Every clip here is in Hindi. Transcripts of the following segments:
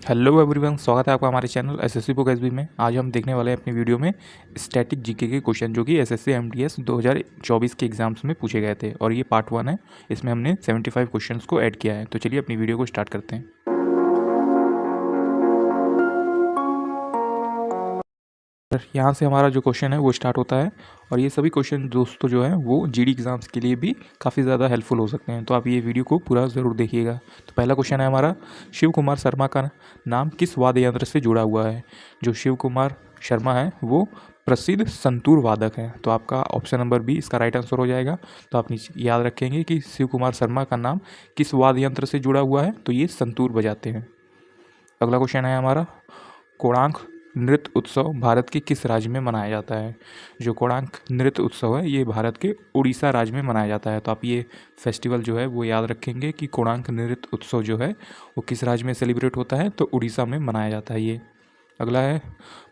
हेलो एवरीवन, स्वागत है आपका हमारे चैनल एसएससी बुक एसबी में। आज हम देखने वाले हैं अपनी वीडियो में स्टैटिक जीके के क्वेश्चन जो कि एसएससी एमटीएस 2024 के एग्जाम्स में पूछे गए थे और ये पार्ट 1 है। इसमें हमने 75 क्वेश्चंस को ऐड किया है। तो चलिए अपनी वीडियो को स्टार्ट करते हैं। यहाँ से हमारा जो क्वेश्चन है वो स्टार्ट होता है और ये सभी क्वेश्चन दोस्तों जो है वो जीडी एग्ज़ाम्स के लिए भी काफ़ी ज़्यादा हेल्पफुल हो सकते हैं। तो आप ये वीडियो को पूरा ज़रूर देखिएगा। तो पहला क्वेश्चन है हमारा, शिव कुमार शर्मा का नाम किस वाद्य यंत्र से जुड़ा हुआ है? जो शिव कुमार शर्मा है वो प्रसिद्ध संतूर वादक है। तो आपका ऑप्शन नंबर बी इसका राइट आंसर हो जाएगा। तो आप नीचे याद रखेंगे कि शिव कुमार शर्मा का नाम किस वाद्य यंत्र से जुड़ा हुआ है, तो ये संतूर बजाते हैं। अगला क्वेश्चन है हमारा, कोणार्क नृत्य उत्सव भारत के किस राज्य में मनाया जाता है? जो कोणार्क नृत्य उत्सव है ये भारत के उड़ीसा राज्य में मनाया जाता है। तो आप ये फेस्टिवल जो है वो याद रखेंगे कि कोणार्क नृत्य उत्सव जो है वो किस राज्य में सेलिब्रेट होता है, तो उड़ीसा में मनाया जाता है ये। अगला है,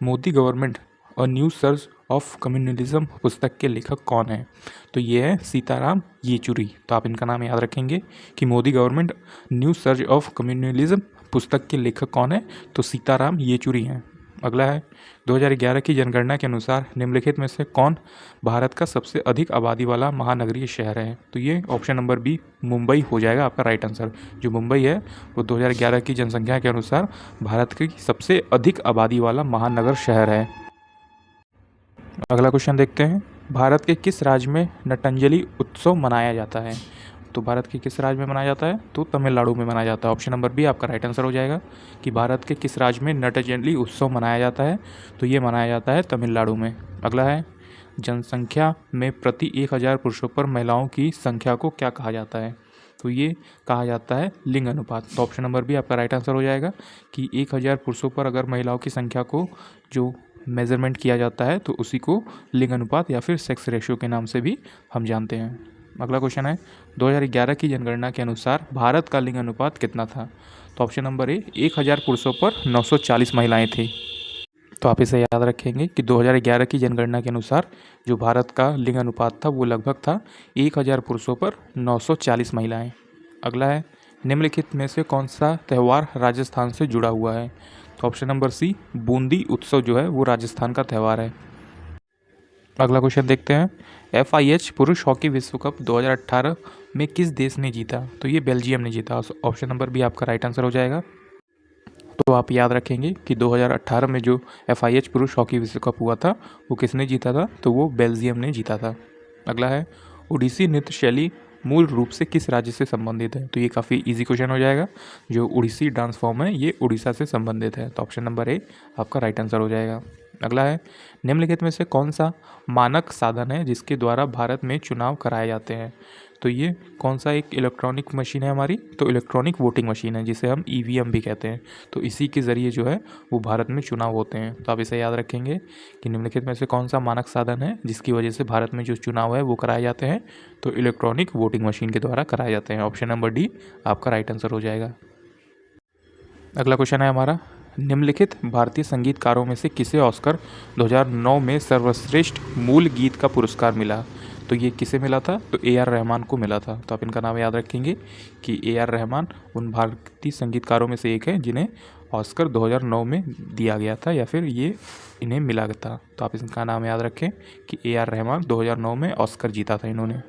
मोदी गवर्नमेंट और न्यू सर्च ऑफ कम्युनलिज्म पुस्तक के लेखक कौन है? तो ये है सीताराम येचुरी। तो आप इनका नाम याद रखेंगे कि Modi government new search of communalism पुस्तक के लेखक कौन है, तो सीताराम येचुरी हैं। अगला है, 2011 की जनगणना के अनुसार निम्नलिखित में से कौन भारत का सबसे अधिक आबादी वाला महानगरीय शहर है? तो ये ऑप्शन नंबर बी मुंबई हो जाएगा आपका राइट आंसर। जो मुंबई है वो 2011 की जनसंख्या के अनुसार भारत की सबसे अधिक आबादी वाला महानगर शहर है। अगला क्वेश्चन देखते हैं, भारत के किस राज्य में नटंजलि उत्सव मनाया जाता है? तो भारत के किस राज्य में मनाया जाता है? तो तमिलनाडु में मनाया जाता है। ऑप्शन नंबर बी आपका राइट आंसर हो जाएगा कि भारत के किस राज्य में नटंजलि उत्सव मनाया जाता है, तो ये मनाया जाता है तमिलनाडु में। अगला है, जनसंख्या में प्रति 1000 पुरुषों पर महिलाओं की संख्या को क्या कहा जाता है? तो ये कहा जाता है लिंग अनुपात। तो ऑप्शन नंबर बी आपका राइट आंसर हो जाएगा कि 1000 पुरुषों पर अगर महिलाओं की संख्या को जो मेज़रमेंट किया जाता है तो उसी को लिंग अनुपात या फिर सेक्स रेशियो के नाम से भी हम जानते हैं। अगला क्वेश्चन है, 2011 की जनगणना के अनुसार भारत का लिंग अनुपात कितना था? तो ऑप्शन नंबर ए 1000 पुरुषों पर 940 महिलाएं थी। तो आप इसे याद रखेंगे कि 2011 की जनगणना के अनुसार जो भारत का लिंग अनुपात था वो लगभग था 1000 पुरुषों पर 940 महिलाएं। अगला है, निम्नलिखित में से कौन सा त्यौहार राजस्थान से जुड़ा हुआ है? तो ऑप्शन नंबर सी बूंदी उत्सव जो है वो राजस्थान का त्यौहार है। अगला क्वेश्चन देखते हैं, FIH पुरुष हॉकी विश्व कप 2018 में किस देश ने जीता? तो ये बेल्जियम ने जीता। ऑप्शन नंबर बी आपका राइट आंसर हो जाएगा। तो आप याद रखेंगे कि 2018 में जो FIH पुरुष हॉकी विश्व कप हुआ था वो किसने जीता था? तो वो बेल्जियम ने जीता था। अगला है, ओडिसी नृत्य शैली मूल रूप से किस राज्य से संबंधित है? तो ये काफ़ी इजी क्वेश्चन हो जाएगा। जो ओडिसी डांस फॉर्म है ये उड़ीसा से संबंधित है। तो ऑप्शन नंबर ए आपका राइट आंसर हो जाएगा। अगला है, निम्नलिखित में से कौन सा मानक साधन है जिसके द्वारा भारत में चुनाव कराए जाते हैं? तो ये कौन सा एक इलेक्ट्रॉनिक मशीन है हमारी? तो इलेक्ट्रॉनिक वोटिंग मशीन है जिसे हम EVM भी कहते हैं। तो इसी के ज़रिए जो है वो भारत में चुनाव होते हैं। तो आप इसे याद रखेंगे कि निम्नलिखित में से कौन सा मानक साधन है जिसकी वजह से भारत में जो चुनाव है वो कराए जाते हैं? तो इलेक्ट्रॉनिक वोटिंग मशीन के द्वारा कराए जाते हैं। ऑप्शन नंबर डी आपका राइट आंसर हो जाएगा। अगला क्वेश्चन है हमारा, निम्नलिखित भारतीय संगीतकारों में से किसे ऑस्कर 2009 में सर्वश्रेष्ठ मूल गीत का पुरस्कार मिला? तो ये किसे मिला था? तो AR रहमान को मिला था। तो आप इनका नाम याद रखेंगे कि AR रहमान उन भारतीय संगीतकारों में से एक है जिन्हें ऑस्कर 2009 में दिया गया था या फिर ये इन्हें मिला था। तो आप इसका नाम याद रखें कि AR रहमान 2009 में ऑस्कर जीता था इन्होंने।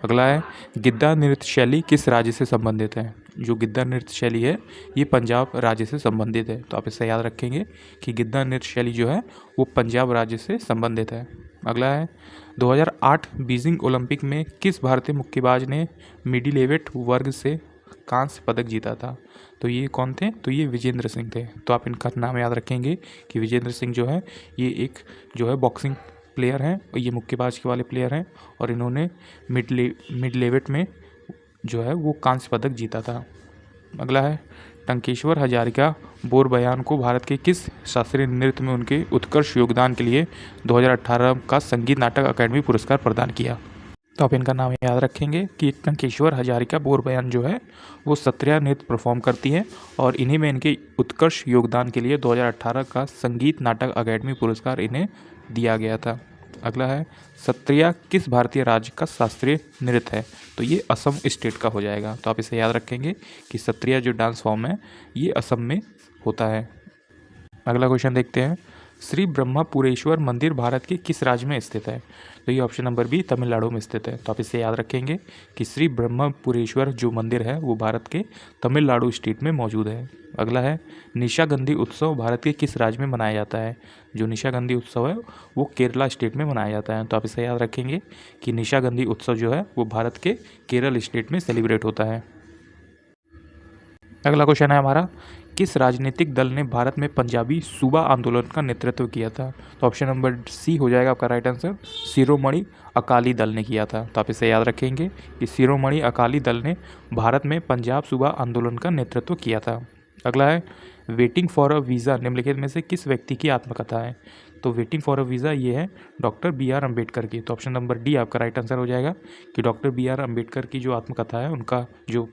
अगला है, गिद्दा नृत्य शैली किस राज्य से संबंधित है? जो गिद्दा नृत्य शैली है ये पंजाब राज्य से संबंधित है। तो आप इसे याद रखेंगे कि गिद्दा नृत्य शैली जो है वो पंजाब राज्य से संबंधित है। अगला है, 2008 बीजिंग ओलंपिक में किस भारतीय मुक्केबाज ने मिडिलवेट वर्ग से कांस्य पदक जीता था? तो ये कौन थे? तो ये विजेंद्र सिंह थे। तो आप इनका नाम याद रखेंगे कि विजेंद्र सिंह जो है ये एक जो है बॉक्सिंग प्लेयर हैं और ये मुक्केबाज के वाले प्लेयर हैं और इन्होंने मिडलेवेट में जो है वो कांस्य पदक जीता था। अगला है, टंकेश्वर हजारिका बोरबयान को भारत के किस शास्त्रीय नृत्य में उनके उत्कृष्ट योगदान के लिए 2018 का संगीत नाटक अकादमी पुरस्कार प्रदान किया? तो आप इनका नाम याद रखेंगे कि टंकेश्वर हजारिका बोरबयान जो है वो सत्रिया नृत्य परफॉर्म करती हैं और इन्हीं में इनके उत्कृष्ट योगदान के लिए 2018 का संगीत नाटक अकादमी पुरस्कार इन्हें दिया गया था। अगला है, सत्रिया किस भारतीय राज्य का शास्त्रीय नृत्य है? तो ये असम स्टेट का हो जाएगा। तो आप इसे याद रखेंगे कि सत्रिया जो डांस फॉर्म है ये असम में होता है। अगला क्वेश्चन देखते हैं, श्री ब्रह्मपुरेश्वर मंदिर भारत के किस राज्य में स्थित है? तो ये ऑप्शन नंबर बी तमिलनाडु में स्थित है। तो आप इसे याद रखेंगे कि श्री ब्रह्मपुरेश्वर जो मंदिर है वो भारत के तमिलनाडु स्टेट में मौजूद है। अगला है, निशागंधी उत्सव भारत के किस राज्य में मनाया जाता है? जो निशागंधी उत्सव है वो केरला स्टेट में मनाया जाता है। तो आप इसे याद रखेंगे कि निशागंधी उत्सव जो है वो भारत के केरल स्टेट में सेलिब्रेट होता है। अगला क्वेश्चन है हमारा, किस राजनीतिक दल ने भारत में पंजाबी सूबा आंदोलन का नेतृत्व किया था? तो ऑप्शन नंबर सी हो जाएगा आपका राइट आंसर, शिरोमणि अकाली दल ने किया था। तो आप इसे याद रखेंगे कि शिरोमणि अकाली दल ने भारत में पंजाब सूबा आंदोलन का नेतृत्व किया था। अगला है, वेटिंग फॉर अ वीज़ा निम्नलिखित में से किस व्यक्ति की आत्मकथा है? तो वेटिंग फॉर अ वीज़ा ये है डॉक्टर बी आर अम्बेडकर की। तो ऑप्शन नंबर डी आपका राइट आंसर हो जाएगा कि डॉक्टर बी आर अम्बेडकर की जो आत्मकथा है, उनका जो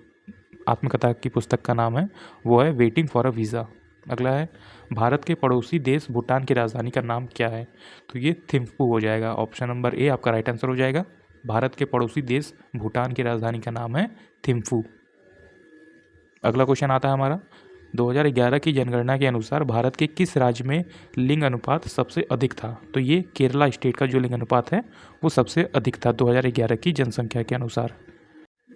आत्मकथा की पुस्तक का नाम है वो है वेटिंग फॉर अ वीज़ा। अगला है, भारत के पड़ोसी देश भूटान की राजधानी का नाम क्या है? तो ये थिम्पू हो जाएगा। ऑप्शन नंबर ए आपका राइट आंसर हो जाएगा। भारत के पड़ोसी देश भूटान की राजधानी का नाम है थिम्पू। अगला क्वेश्चन आता है हमारा, 2011 की जनगणना के अनुसार भारत के किस राज्य में लिंग अनुपात सबसे अधिक था? तो ये केरला स्टेट का जो लिंग अनुपात है वो सबसे अधिक था 2011 की जनसंख्या के अनुसार।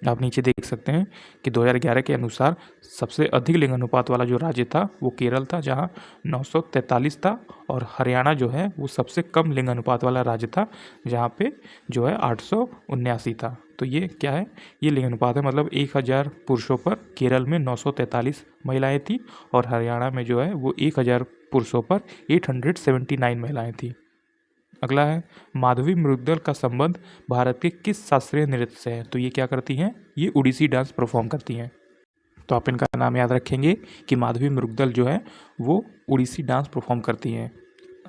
आप नीचे देख सकते हैं कि 2011 के अनुसार सबसे अधिक लिंग अनुपात वाला जो राज्य था वो केरल था, जहां 943 था, और हरियाणा जो है वो सबसे कम लिंग अनुपात वाला राज्य था, जहां पे जो है 879 था। तो ये क्या है, ये लिंग अनुपात है, मतलब 1000 पुरुषों पर केरल में 943 महिलाएं थी, और हरियाणा में जो है वो 1000 पुरुषों पर 879 महिलाएं थी। अगला है, माधवी मृदल का संबंध भारत के किस शास्त्रीय नृत्य से है? तो ये क्या करती हैं, ये उड़ीसी डांस परफॉर्म करती हैं। तो आप इनका नाम याद रखेंगे कि माधवी मृदल जो है वो उड़ीसी डांस परफॉर्म करती हैं।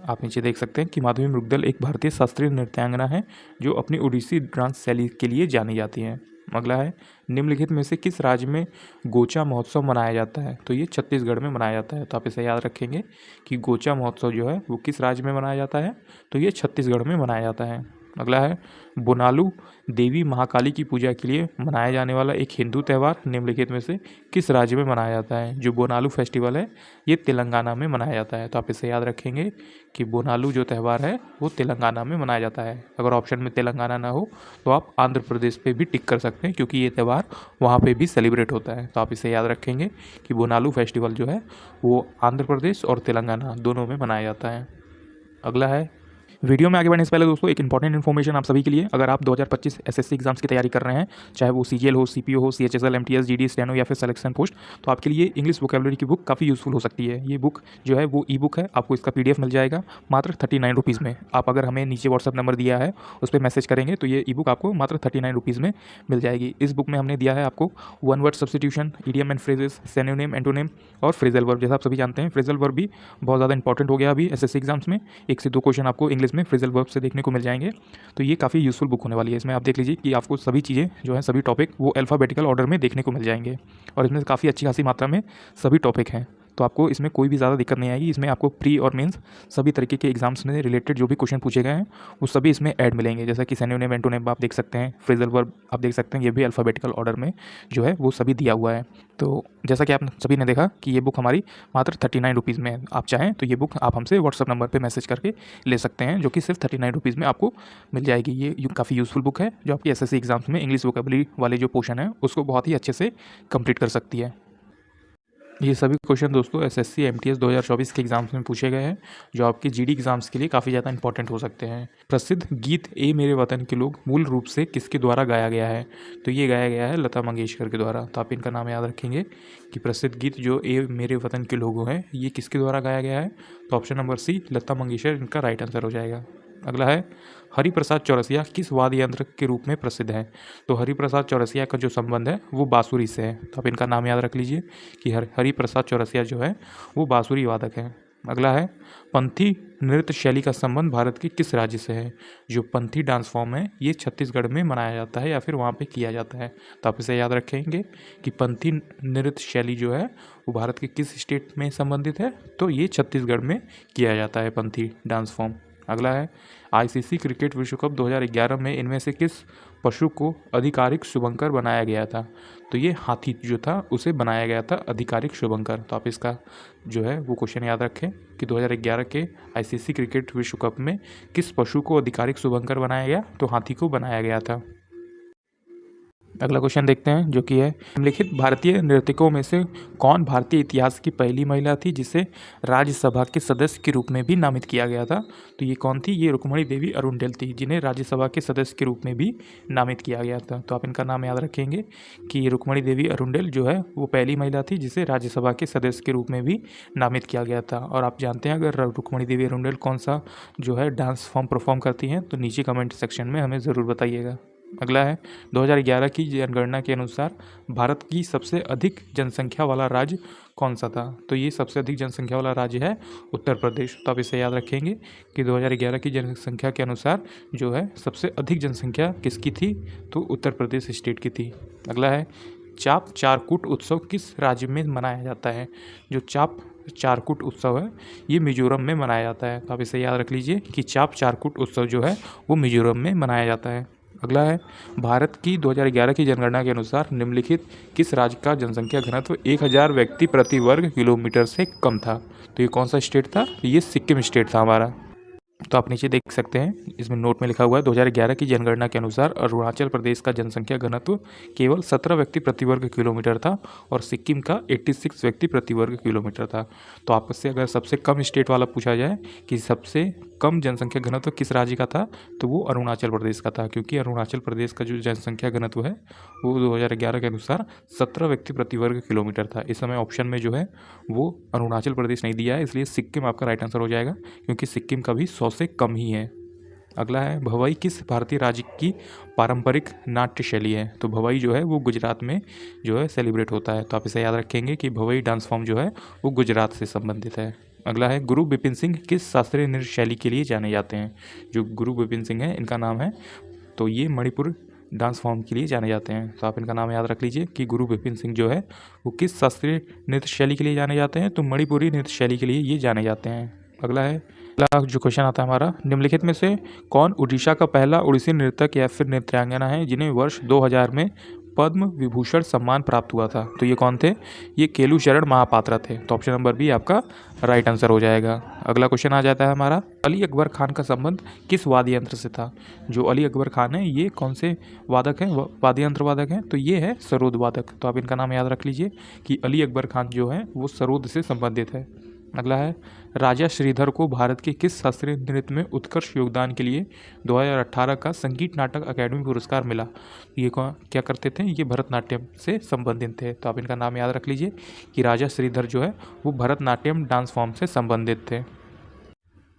आप नीचे देख सकते हैं कि माधवी मृदल एक भारतीय शास्त्रीय नृत्यांगना है जो अपनी उड़ीसी डांस शैली के लिए जानी जाती हैं। अगला है, निम्नलिखित में से किस राज्य में गोचा महोत्सव मनाया जाता है? तो ये छत्तीसगढ़ में मनाया जाता है। तो आप इसे याद रखेंगे कि गोचा महोत्सव जो है वो किस राज्य में मनाया जाता है? तो ये छत्तीसगढ़ में मनाया जाता है। अगला है, बोनालू देवी महाकाली की पूजा के लिए मनाया जाने वाला एक हिंदू त्यौहार निम्नलिखित में से किस राज्य में मनाया जाता है? जो बोनालू फेस्टिवल है ये तेलंगाना में मनाया जाता है। तो आप इसे याद रखेंगे कि बोनालू जो त्यौहार है वो तेलंगाना में मनाया जाता है। अगर ऑप्शन में तेलंगाना ना हो तो आप आंध्र प्रदेश पे भी टिक कर सकते हैं, क्योंकि ये त्यौहार वहाँ पे भी सेलिब्रेट होता है। तो आप इसे याद रखेंगे कि बोनालू फेस्टिवल जो है वो आंध्र प्रदेश और तेलंगाना दोनों में मनाया जाता है। अगला है, वीडियो में आगे बढ़ने से पहले दोस्तों एक इंपॉर्टेंट इन्फॉर्मेशन आप सभी के लिए, अगर आप 2025 एसएससी एग्जाम्स की तैयारी कर रहे हैं, चाहे वो सीजीएल हो, सीपीओ हो, सीएचएसएल, एमटीएस, जीडी, स्टेनो या फिर सिलेक्शन पोस्ट, तो आपके लिए इंग्लिश वोकेबलरी की बुक काफ़ी यूजफुल हो सकती है। ये बुक जो है वो ई बुक है, आपको इसका पीडीएफ मिल जाएगा मात्र 39 रुपीज़ में। आप अगर हमें नीचे व्हाट्सअप नंबर दिया है उस पर मैसेज करेंगे तो ये ई बुक आपको मात्र 39 रुपीज़ में मिल जाएगी। इस बुक में हमने दिया है आपको one word substitution, idiom and phrases, synonym, antonym और फ्रेजल वर्ब। जैसा आप सभी जानते हैं फ्रेजल वर्ब भी बहुत ज़्यादा इंपॉर्टेंट हो गया अभी एसएससी एग्जाम्स में। 1 से 2 क्वेश्चन आपको इंग्लिश में फ्रेजल वर्ब से देखने को मिल जाएंगे। तो ये काफ़ी यूजफुल बुक होने वाली है। इसमें आप देख लीजिए कि आपको सभी चीज़ें जो है, सभी टॉपिक वो अल्फ़ाबेटिकल ऑर्डर में देखने को मिल जाएंगे, और इसमें काफ़ी अच्छी खासी मात्रा में सभी टॉपिक हैं। तो आपको इसमें कोई भी ज़्यादा दिक्कत नहीं आएगी। इसमें आपको प्री और मेंस सभी तरीके के एग्जाम्स में रिलेटेड जो भी क्वेश्चन पूछे गए हैं वो सभी इसमें ऐड मिलेंगे। जैसा कि सिनोनिम, एंटोनिम आप देख सकते हैं, फ्रेजल वर्ब आप देख सकते हैं, ये भी अल्फ़ाबेटिकल ऑर्डर में जो है वो सभी दिया हुआ है। तो जैसा कि आप सभी ने देखा कि ये बुक हमारी मात्र 39 रुपीज़ में है। आप चाहें तो ये बुक आप हमसे व्हाट्सअप नंबर पर मैसेज करके ले सकते हैं, जो कि सिर्फ 39 रुपीज़ में आपको मिल जाएगी। ये काफ़ी यूजफुल बुक है जो आपकी एसएससी एग्जाम्स में इंग्लिश वोकेबलरी वाले जो पोर्शन है उसको बहुत ही अच्छे से कंप्लीट कर सकती है। ये सभी क्वेश्चन दोस्तों एसएससी एमटीएस 2024 के एग्जाम्स में पूछे गए हैं, जो आपके जीडी एग्जाम्स के लिए काफ़ी ज़्यादा इंपॉर्टेंट हो सकते हैं। प्रसिद्ध गीत ए मेरे वतन के लोग मूल रूप से किसके द्वारा गाया गया है? तो ये गाया गया है लता मंगेशकर के द्वारा। तो आप इनका नाम याद रखेंगे कि प्रसिद्ध गीत जो ए मेरे वतन के लोग हैं ये किसके द्वारा गाया गया है? तो option number C Lata Mangeshkar इनका राइट आंसर हो जाएगा। अगला है, हरिप्रसाद चौरसिया किस वाद्य यंत्र के रूप में प्रसिद्ध है? तो हरिप्रसाद चौरसिया का जो संबंध है वो बांसुरी से है। तो आप इनका नाम याद रख लीजिए कि हरिप्रसाद चौरसिया जो है वो बांसुरी वादक है। अगला है, पंथी नृत्य शैली का संबंध भारत के किस राज्य से है? जो पंथी डांस फॉर्म है ये छत्तीसगढ़ में मनाया जाता है या फिर वहाँ पे किया जाता है। तो आप इसे याद रखेंगे कि पंथी नृत्य शैली जो है वो भारत के किस स्टेट में संबंधित है? तो ये छत्तीसगढ़ में किया जाता है पंथी डांस फॉर्म। अगला है, आईसीसी क्रिकेट विश्व कप 2011 में इनमें से किस पशु को आधिकारिक शुभंकर बनाया गया था? तो ये हाथी जो था उसे बनाया गया था आधिकारिक शुभंकर। तो आप इसका जो है वो क्वेश्चन याद रखें कि 2011 के आईसीसी क्रिकेट विश्व कप में किस पशु को आधिकारिक शुभंकर बनाया गया? तो हाथी को बनाया गया था। अगला क्वेश्चन देखते हैं जो कि है, निम्नलिखित भारतीय नर्तकों में से कौन भारतीय इतिहास की पहली महिला थी जिसे राज्यसभा के सदस्य के रूप में भी नामित किया गया था? तो ये कौन थी? ये रुक्मणी देवी अरुंडेल थी, जिन्हें राज्यसभा के सदस्य के रूप में भी नामित किया गया था। तो आप इनका नाम याद रखेंगे कि रुक्मणी देवी अरुंडेल जो है वो पहली महिला थी जिसे राज्यसभा के सदस्य के रूप में भी नामित किया गया था। और आप जानते हैं अगर रुक्मणी देवी अरुंडेल कौन सा जो है डांस फॉर्म परफॉर्म करती हैं तो नीचे कमेंट सेक्शन में हमें ज़रूर बताइएगा। अगला है, 2011 की जनगणना के अनुसार भारत की सबसे अधिक जनसंख्या वाला राज्य कौन सा था? तो ये सबसे अधिक जनसंख्या वाला राज्य है उत्तर प्रदेश। तो आप इसे याद रखेंगे कि 2011 की जनसंख्या के अनुसार जो है सबसे अधिक जनसंख्या किसकी थी? तो उत्तर प्रदेश स्टेट की थी। अगला है, चाप चारकूट उत्सव किस राज्य में मनाया जाता है? जो चाप चारकूट उत्सव है ये मिजोरम में मनाया जाता है। तो आप इसे याद रख लीजिए कि चाप चारकूट उत्सव जो है वो मिजोरम में मनाया जाता है। अगला है, भारत की 2011 की जनगणना के अनुसार निम्नलिखित किस राज्य का जनसंख्या घनत्व 1000 व्यक्ति प्रति वर्ग किलोमीटर से कम था? तो ये कौन सा स्टेट था? ये सिक्किम स्टेट था हमारा। तो आप नीचे देख सकते हैं इसमें नोट में लिखा हुआ है 2011 की जनगणना के अनुसार अरुणाचल प्रदेश का जनसंख्या घनत्व केवल 17 व्यक्ति प्रति वर्ग किलोमीटर था और सिक्किम का 86 व्यक्ति प्रति वर्ग किलोमीटर था। तो आपसे अगर सबसे कम स्टेट वाला पूछा जाए कि सबसे कम जनसंख्या घनत्व किस राज्य का था तो वो अरुणाचल प्रदेश का था, क्योंकि अरुणाचल प्रदेश का जो जनसंख्या घनत्व है वो 2011 के अनुसार 17 व्यक्ति प्रति वर्ग किलोमीटर था। इस समय ऑप्शन में जो है वो अरुणाचल प्रदेश नहीं दिया है, इसलिए सिक्किम आपका राइट आंसर हो जाएगा, क्योंकि सिक्किम का भी 100 से कम ही है। अगला है, भवई किस भारतीय राज्य की पारंपरिक नाट्य शैली है? तो भवई जो है वो गुजरात में जो है सेलिब्रेट होता है। तो आप इसे याद रखेंगे कि भवई डांस फॉर्म जो है वो गुजरात से संबंधित है। अगला है, गुरु बिपिन सिंह किस शास्त्रीय नृत्य शैली के लिए जाने जाते हैं? जो गुरु बिपिन सिंह है इनका नाम है, तो ये मणिपुर डांस फॉर्म के लिए जाने जाते हैं। तो आप इनका नाम याद रख लीजिए कि गुरु बिपिन सिंह जो है वो किस शास्त्रीय नृत्य शैली के लिए जाने जाते हैं? तो मणिपुरी नृत्य शैली के लिए ये जाने जाते हैं। अगला है, अगला जो क्वेश्चन आता है हमारा, निम्नलिखित में से कौन उड़ीसा का पहला उड़ीसी नर्तक या फिर नृत्यांगना है जिन्हें वर्ष 2000 में पद्म विभूषण सम्मान प्राप्त हुआ था? तो ये कौन थे? ये केलुचरण महापात्रा थे। तो ऑप्शन नंबर बी आपका राइट आंसर हो जाएगा। अगला क्वेश्चन आ जाता है हमारा, अली अकबर खान का संबंध किस वाद्य यंत्र से था? जो अली अकबर खान है ये कौन से वादक हैं, वाद्य यंत्र वादक हैं? तो ये है सरोद वादक। तो आप इनका नाम याद रख लीजिए कि अली अकबर खान जो है वो सरोद से संबंधित है। अगला है, राजा श्रीधर को भारत के किस शास्त्रीय नृत्य में उत्कृष्ट योगदान के लिए 2018 का संगीत नाटक अकादमी पुरस्कार मिला? ये क्या करते थे? ये भरतनाट्यम से संबंधित थे। तो आप इनका नाम याद रख लीजिए कि राजा श्रीधर जो है वो भरतनाट्यम डांस फॉर्म से संबंधित थे।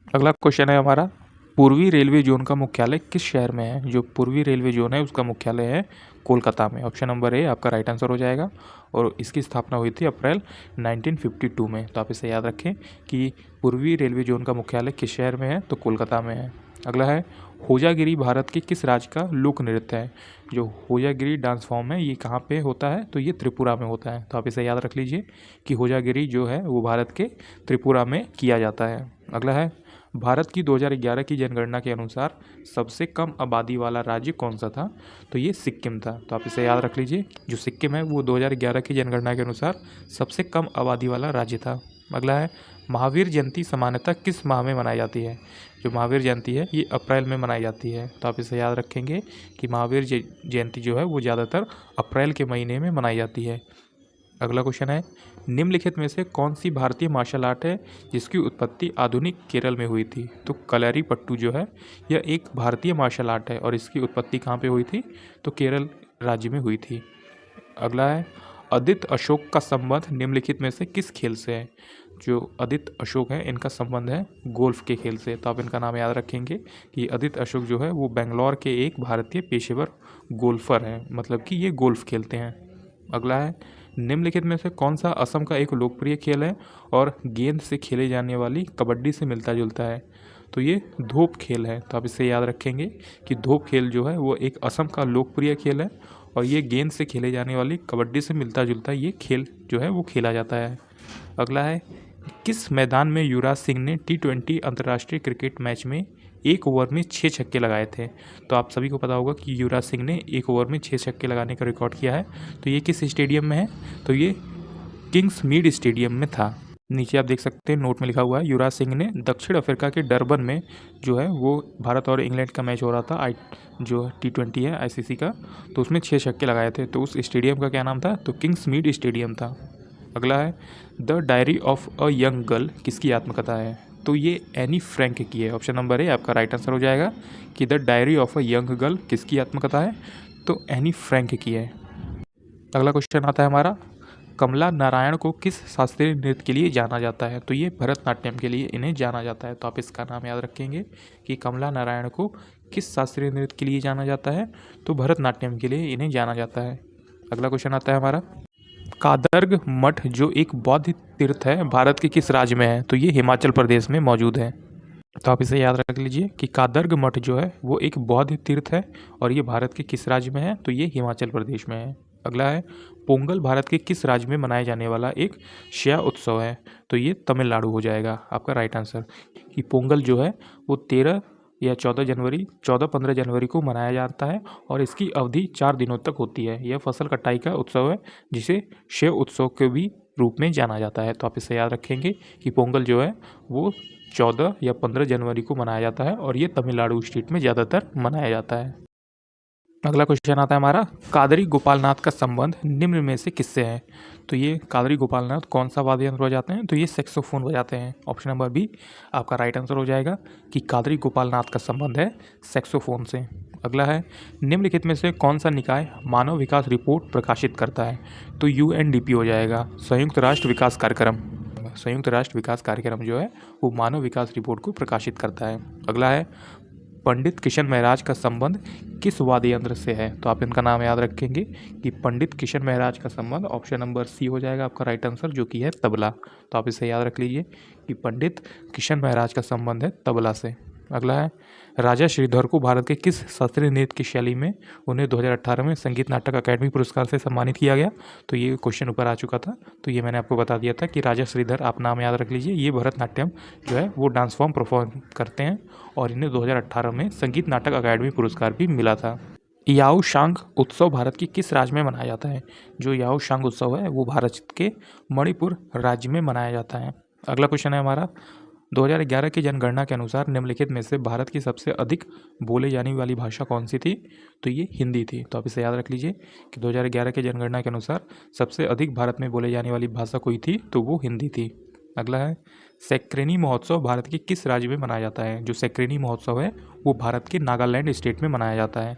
अगला क्वेश्चन है हमारा, पूर्वी रेलवे जोन का मुख्यालय किस शहर में है? जो पूर्वी रेलवे जोन है उसका मुख्यालय है कोलकाता में। ऑप्शन नंबर ए आपका राइट आंसर हो जाएगा और इसकी स्थापना हुई थी अप्रैल 1952 में। तो आप इसे याद रखें कि पूर्वी रेलवे जोन का मुख्यालय किस शहर में है? तो कोलकाता में है। अगला है, होजागिरी भारत के किस राज्य का लोक नृत्य है? जो होजागिरी डांस फॉर्म है ये कहाँ पे होता है? तो ये त्रिपुरा में होता है। तो आप इसे याद रख लीजिए कि होजागिरी जो है वो भारत के त्रिपुरा में किया जाता है। अगला है, भारत की 2011 की जनगणना के अनुसार सबसे कम आबादी वाला राज्य कौन सा था? तो ये सिक्किम था। तो आप इसे याद रख लीजिए, जो सिक्किम है वो 2011 की जनगणना के अनुसार सबसे कम आबादी वाला राज्य था। अगला है, महावीर जयंती सामान्यतः किस माह में मनाई जाती है? जो महावीर जयंती है ये अप्रैल में मनाई जाती है। तो आप इसे याद रखेंगे कि महावीर जयंती जो है वो ज़्यादातर अप्रैल के महीने में मनाई जाती है। अगला क्वेश्चन है, निम्नलिखित में से कौन सी भारतीय मार्शल आर्ट है जिसकी उत्पत्ति आधुनिक केरल में हुई थी? तो कलरीपट्टू जो है यह एक भारतीय मार्शल आर्ट है और इसकी उत्पत्ति कहाँ पे हुई थी? तो केरल राज्य में हुई थी। अगला है, आदित्य अशोक का संबंध निम्नलिखित में से किस खेल से है? जो आदित्य अशोक है इनका संबंध है गोल्फ के खेल से। तो आप इनका नाम याद रखेंगे कि आदित्य अशोक जो है वो बेंगलोर के एक भारतीय पेशेवर गोल्फर हैं, मतलब कि ये गोल्फ खेलते हैं। अगला है, निम्नलिखित में से कौन सा असम का एक लोकप्रिय खेल है और गेंद से खेले जाने वाली कबड्डी से मिलता जुलता है? तो ये धोप खेल है। तो आप इसे याद रखेंगे कि धोप खेल जो है वो एक असम का लोकप्रिय खेल है और ये गेंद से खेले जाने वाली कबड्डी से मिलता जुलता ये खेल जो है वो खेला जाता है। अगला है, किस मैदान में युवराज सिंह ने T20 अंतर्राष्ट्रीय क्रिकेट मैच में एक ओवर में 6 छक्के लगाए थे। तो आप सभी को पता होगा कि युवराज सिंह ने एक ओवर में 6 छक्के लगाने का रिकॉर्ड किया है। तो ये किस स्टेडियम में है? तो ये किंग्समीड स्टेडियम में था। नीचे आप देख सकते हैं नोट में लिखा हुआ है, युवराज सिंह ने दक्षिण अफ्रीका के डरबन में जो है वो भारत और इंग्लैंड का मैच हो रहा था, जो T20 है ICC का, तो उसमें 6 छक्के लगाए थे। तो उस स्टेडियम का क्या नाम था? तो किंग्समीड स्टेडियम था। अगला है, the diary of a young girl किसकी आत्मकथा है? तो ये एनी फ्रैंक की है। ऑप्शन नंबर ए आपका राइट आंसर हो जाएगा कि the diary of a young girl किसकी आत्मकथा है? तो एनी फ्रैंक की है। अगला क्वेश्चन आता है हमारा, कमला नारायण को किस शास्त्रीय नृत्य के लिए जाना जाता है? तो ये भरतनाट्यम के लिए इन्हें जाना जाता है। तो आप इसका नाम याद रखेंगे कि कमला नारायण को किस शास्त्रीय नृत्य के लिए जाना जाता है? तो भरतनाट्यम के लिए इन्हें जाना जाता है। अगला क्वेश्चन आता है हमारा, कादर्ग मठ जो एक बौद्ध तीर्थ है भारत के किस राज्य में है? तो ये हिमाचल प्रदेश में मौजूद है। तो आप इसे याद रख लीजिए कि कादर्ग मठ जो है वो एक बौद्ध तीर्थ है और ये भारत के किस राज्य में है? तो ये हिमाचल प्रदेश में है। अगला है, पोंगल भारत के किस राज्य में मनाया जाने वाला एक शिया उत्सव है? तो ये तमिलनाडु हो जाएगा आपका राइट आंसर। कि पोंगल जो है वो 13 या 14-15 जनवरी को मनाया जाता है और इसकी अवधि 4 दिनों तक होती है। यह फसल कटाई का उत्सव है जिसे शिव उत्सव के भी रूप में जाना जाता है। तो आप इसे याद रखेंगे कि पोंगल जो है वो 14 या 15 जनवरी को मनाया जाता है और ये तमिलनाडु स्टेट में ज़्यादातर मनाया जाता है। अगला क्वेश्चन आता है हमारा, कादरी गोपालनाथ का संबंध निम्न में से किससे है? तो ये कादरी गोपालनाथ कौन सा वाद्य यंत्र बजाते हैं? तो ये सैक्सोफोन बजाते हैं। ऑप्शन नंबर बी आपका राइट आंसर हो जाएगा कि कादरी गोपालनाथ का संबंध है सैक्सोफोन से। अगला है, निम्नलिखित में से कौन सा निकाय मानव विकास रिपोर्ट प्रकाशित करता है? तो UNDP हो जाएगा, संयुक्त राष्ट्र विकास कार्यक्रम। संयुक्त राष्ट्र विकास कार्यक्रम जो है वो मानव विकास रिपोर्ट को प्रकाशित करता है। अगला है, पंडित किशन महराज का संबंध किस वाद्य यंत्र से है? तो आप इनका नाम याद रखेंगे कि पंडित किशन महराज का संबंध ऑप्शन नंबर सी हो जाएगा आपका राइट आंसर, जो कि है तबला। तो आप इसे याद रख लीजिए कि पंडित किशन महराज का संबंध है तबला से। अगला है, राजा श्रीधर को भारत के किस शास्त्रीय नृत्य की शैली में उन्हें 2018 में संगीत नाटक अकादमी पुरस्कार से सम्मानित किया गया? तो ये क्वेश्चन ऊपर आ चुका था, तो ये मैंने आपको बता दिया था कि राजा श्रीधर, आप नाम याद रख लीजिए। ये भरतनाट्यम जो है वो डांस फॉर्म परफॉर्म करते हैं और इन्हें 2018 में संगीत नाटक अकादमी पुरस्कार भी मिला था। याओशांग उत्सव भारत के किस राज्य में मनाया जाता है? जो याओशांग उत्सव है वो भारत के मणिपुर राज्य में मनाया जाता है। अगला क्वेश्चन है हमारा, 2011 की जनगणना के अनुसार निम्नलिखित में से भारत की सबसे अधिक बोले जाने वाली भाषा कौन सी थी? तो ये हिंदी थी। तो आप इसे याद रख लीजिए कि 2011 की जनगणना के अनुसार सबसे अधिक भारत में बोले जाने वाली भाषा कोई थी तो वो हिंदी थी। अगला है, सैक्रेनी महोत्सव भारत के किस राज्य में मनाया जाता है? जो सैक्रेनी महोत्सव है वो भारत के नागालैंड स्टेट में मनाया जाता है।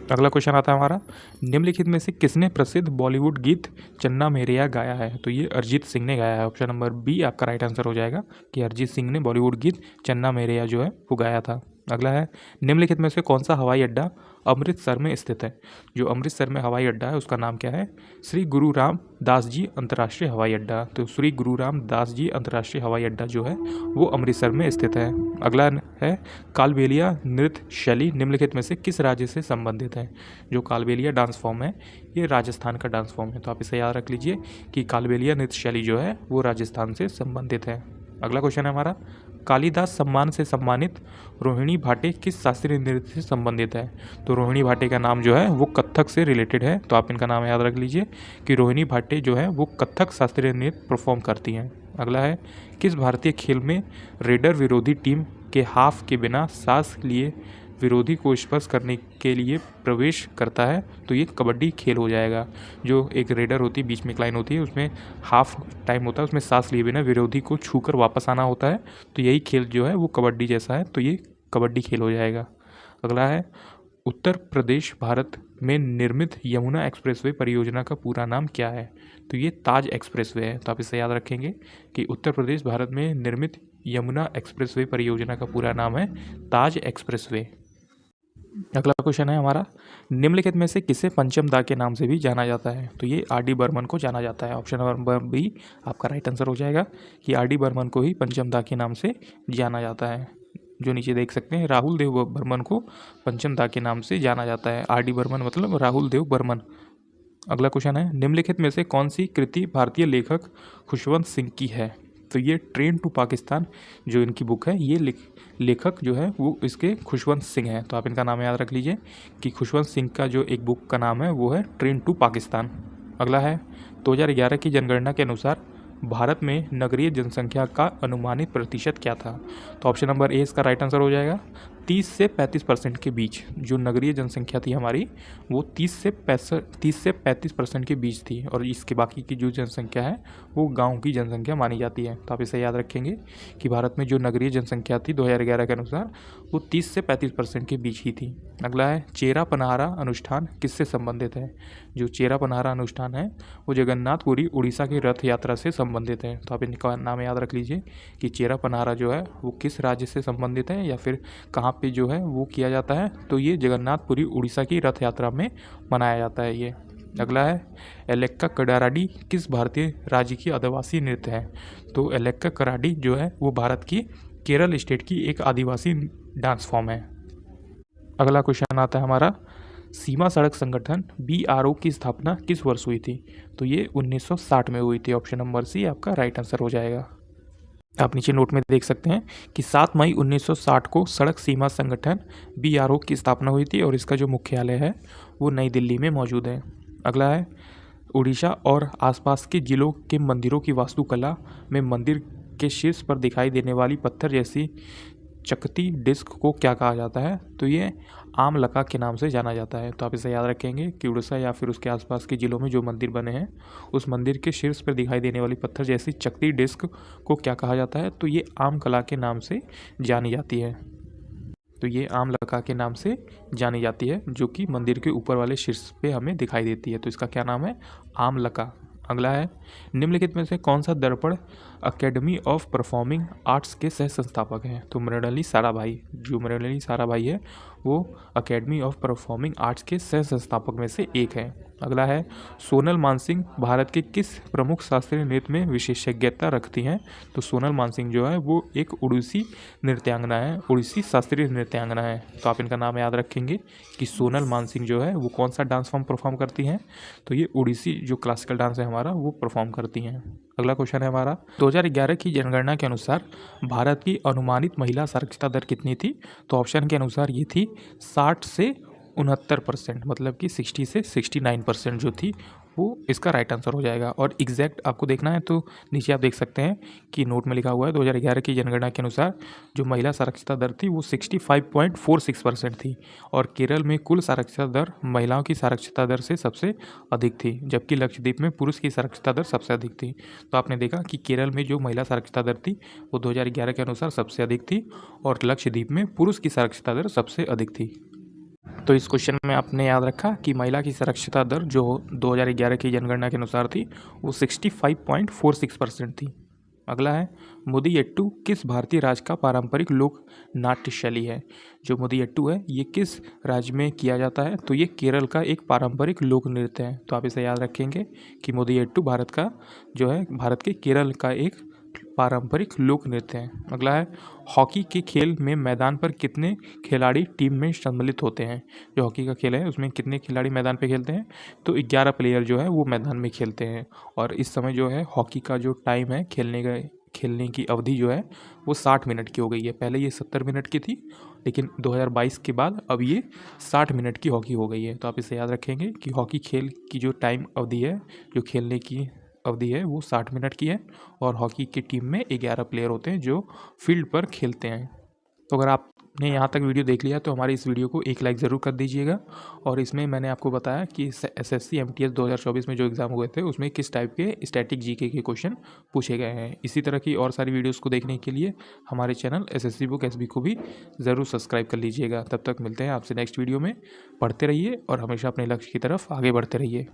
अगला क्वेश्चन आता है हमारा, निम्नलिखित में से किसने प्रसिद्ध बॉलीवुड गीत चन्ना मेरेया गाया है? तो ये अरिजीत सिंह ने गाया है। ऑप्शन नंबर बी आपका राइट आंसर हो जाएगा कि अरिजीत सिंह ने बॉलीवुड गीत चन्ना मेरेया जो है वो गाया था। अगला है, निम्नलिखित में से कौन सा हवाई अड्डा अमृतसर में स्थित है? जो अमृतसर में हवाई अड्डा है उसका नाम क्या है? श्री गुरु रामदास जी अंतर्राष्ट्रीय हवाई अड्डा। तो श्री गुरु रामदास जी अंतर्राष्ट्रीय हवाई अड्डा जो है वो अमृतसर में स्थित है। अगला है, कालबेलिया नृत्य शैली निम्नलिखित में से किस राज्य से संबंधित है? जो कालबेलिया डांस फॉर्म है ये राजस्थान का डांस फॉर्म है। तो आप इसे याद रख लीजिए कि कालबेलिया नृत्य शैली जो है वो राजस्थान से संबंधित है। अगला क्वेश्चन है हमारा, कालिदास सम्मान से सम्मानित रोहिणी भाटे किस शास्त्रीय नृत्य से संबंधित है? तो रोहिणी भाटे का नाम जो है वो कथक से रिलेटेड है। तो आप इनका नाम याद रख लीजिए कि रोहिणी भाटे जो है वो कथक शास्त्रीय नृत्य परफॉर्म करती हैं। अगला है, किस भारतीय खेल में रेडर विरोधी टीम के हाफ के बिना सांस लिए विरोधी को स्पर्श करने के लिए प्रवेश करता है? तो ये कबड्डी खेल हो जाएगा। जो एक रेडर होती है, बीच में एक लाइन होती है, उसमें हाफ टाइम होता है, उसमें सांस लिए बिना विरोधी को छूकर वापस आना होता है। तो यही खेल जो है वो कबड्डी जैसा है, तो ये कबड्डी खेल हो जाएगा। अगला है, उत्तर प्रदेश भारत में निर्मित यमुना एक्सप्रेसवे परियोजना का पूरा नाम क्या है? तो ये ताज एक्सप्रेसवे है। तो आप इसे याद रखेंगे कि उत्तर प्रदेश भारत में निर्मित यमुना एक्सप्रेसवे परियोजना का पूरा नाम है ताज एक्सप्रेसवे। अगला क्वेश्चन है हमारा, निम्नलिखित में से किसे पंचम दा के नाम से भी जाना जाता है? तो ये RD बर्मन को जाना जाता है। ऑप्शन नंबर बी आपका राइट आंसर हो जाएगा कि RD बर्मन को ही पंचम दा के नाम से जाना जाता है। जो नीचे देख सकते हैं, राहुल देव बर्मन को पंचम दा के नाम से जाना जाता है। RD बर्मन मतलब राहुल देव बर्मन। अगला क्वेश्चन है, निम्नलिखित में से कौन सी कृति भारतीय लेखक खुशवंत सिंह की है? तो ये ट्रेन टू पाकिस्तान जो इनकी बुक है, ये लेखक जो है वो इसके खुशवंत सिंह हैं। तो आप इनका नाम याद रख लीजिए कि खुशवंत सिंह का जो एक बुक का नाम है वो है ट्रेन टू पाकिस्तान। अगला है 2011 की जनगणना के अनुसार भारत में नगरीय जनसंख्या का अनुमानित प्रतिशत क्या था? तो ऑप्शन नंबर ए इसका राइट आंसर हो जाएगा। 30 से 35% के बीच जो नगरीय जनसंख्या थी हमारी, वो 30 से 35% के बीच थी, और इसके बाकी की जो जनसंख्या है वो गांव की जनसंख्या मानी जाती है। तो आप इसे याद रखेंगे कि भारत में जो नगरीय जनसंख्या थी 2011 के अनुसार वो 30 से 35% के बीच ही थी। अगला है चेरा पनहारा अनुष्ठान किससे संबंधित है? जो चेरा पनहारा अनुष्ठान है वो जगन्नाथपुरी उड़ीसा की रथ यात्रा से संबंधित है। तो आप इनका नाम याद रख लीजिए कि चेरा पनहारा जो है वो किस राज्य से संबंधित है या फिर कहाँ पे जो है वो किया जाता है। तो ये जगन्नाथपुरी उड़ीसा की रथ यात्रा में मनाया जाता है ये। अगला है एलेक्का कडाराडी किस भारतीय राज्य की आदिवासी नृत्य है? तो एलेक्का कराडी जो है वो भारत की केरल स्टेट की एक आदिवासी डांस फॉर्म है। अगला क्वेश्चन आता है हमारा, सीमा सड़क संगठन BRO की स्थापना किस वर्ष हुई थी? तो ये 1960 में हुई थी। ऑप्शन नंबर सी आपका राइट आंसर हो जाएगा। आप नीचे नोट में देख सकते हैं कि 7 मई 1960 को सड़क सीमा संगठन BRO की स्थापना हुई थी और इसका जो मुख्यालय है वो नई दिल्ली में मौजूद है। अगला है उड़ीसा और आसपास के जिलों के मंदिरों की वास्तुकला में मंदिर के शीर्ष पर दिखाई देने वाली पत्थर जैसी चकती डिस्क को क्या कहा जाता है? तो ये आम लका के नाम से जाना जाता है। तो आप इसे याद रखेंगे कि उड़ीसा या फिर उसके आसपास के जिलों में जो मंदिर बने हैं उस मंदिर के शीर्ष पर दिखाई देने वाली पत्थर जैसी चकती डिस्क को क्या कहा जाता है? तो ये आम कला के नाम से जानी जाती है। तो ये आम लका के नाम से जानी जाती है जो कि मंदिर के ऊपर वाले शीर्ष पे हमें दिखाई देती है। तो इसका क्या नाम है? आम लका। अगला है निम्नलिखित में से कौन सा दर्पण अकेडमी ऑफ परफॉर्मिंग आर्ट्स के सह संस्थापक हैं? तो मृणाली साराभाई, जो मृणाली साराभाई है वो अकेडमी ऑफ परफॉर्मिंग आर्ट्स के सह संस्थापक में से एक है। अगला है सोनल मानसिंह भारत के किस प्रमुख शास्त्रीय नृत्य में विशेषज्ञता रखती हैं? तो सोनल मानसिंह जो है वो एक उड़ीसी नृत्यांगना है, उड़ीसी शास्त्रीय नृत्यांगना है। तो आप इनका नाम याद रखेंगे कि सोनल मानसिंह जो है वो कौन सा डांस फॉर्म परफॉर्म करती हैं? तो ये उड़ीसी जो क्लासिकल डांस है हमारा वो परफॉर्म करती हैं। अगला क्वेश्चन है हमारा 2011 की जनगणना के अनुसार भारत की अनुमानित महिला साक्षरता दर कितनी थी? तो ऑप्शन के अनुसार ये थी 60 से 69%, मतलब कि 60 से 69% जो थी वो इसका राइट आंसर हो जाएगा। और एग्जैक्ट आपको देखना है तो नीचे आप देख सकते हैं कि नोट में लिखा हुआ है 2011 की जनगणना के अनुसार जो महिला साक्षरता दर थी वो 65.46% थी, और केरल में कुल साक्षरता दर महिलाओं की साक्षरता दर से सबसे अधिक थी, जबकि लक्षद्वीप में पुरुष की साक्षरता दर सबसे अधिक थी। तो आपने देखा कि केरल में जो महिला साक्षरता दर थी वो 2011 के अनुसार सबसे अधिक थी और लक्षद्वीप में पुरुष की साक्षरता दर सबसे अधिक थी। तो इस क्वेश्चन में आपने याद रखा कि महिला की साक्षरता दर जो 2011 की जनगणना के अनुसार थी वो 65.46% थी। अगला है मुदियट्टू किस भारतीय राज्य का पारंपरिक लोक नाट्य शैली है? जो मुदियट्टू है ये किस राज्य में किया जाता है? तो ये केरल का एक पारंपरिक लोक नृत्य है। तो आप इसे याद रखेंगे कि मुदियट्टू भारत का जो है भारत के केरल का एक पारंपरिक लोक नृत्य है। अगला है हॉकी के खेल में मैदान पर कितने खिलाड़ी टीम में सम्मिलित होते हैं? जो हॉकी का खेल है उसमें कितने खिलाड़ी मैदान पे खेलते हैं? तो 11 प्लेयर जो है वो मैदान में खेलते हैं। और इस समय जो है हॉकी का जो टाइम है खेलने की अवधि जो है वो 60 मिनट की हो गई है। पहले ये 70 मिनट की थी, लेकिन 2022 के बाद अब ये 60 मिनट की हॉकी हो गई है। तो आप इसे याद रखेंगे कि हॉकी खेल की जो टाइम अवधि है, जो खेलने की अवधि है वो 60 मिनट की है, और हॉकी की टीम में 11 प्लेयर होते हैं जो फील्ड पर खेलते हैं। तो अगर आपने यहाँ तक वीडियो देख लिया तो हमारी इस वीडियो को एक लाइक ज़रूर कर दीजिएगा। और इसमें मैंने आपको बताया कि SSC MTS 2024 में जो एग्ज़ाम हुए थे उसमें किस टाइप के स्टैटिक GK के क्वेश्चन पूछे गए हैं। इसी तरह की और सारी वीडियोज़ को देखने के लिए हमारे चैनल SSC बुक SB को भी ज़रूर सब्सक्राइब कर लीजिएगा। तब तक मिलते हैं आपसे नेक्स्ट वीडियो में। पढ़ते रहिए और हमेशा अपने लक्ष्य की तरफ आगे बढ़ते रहिए।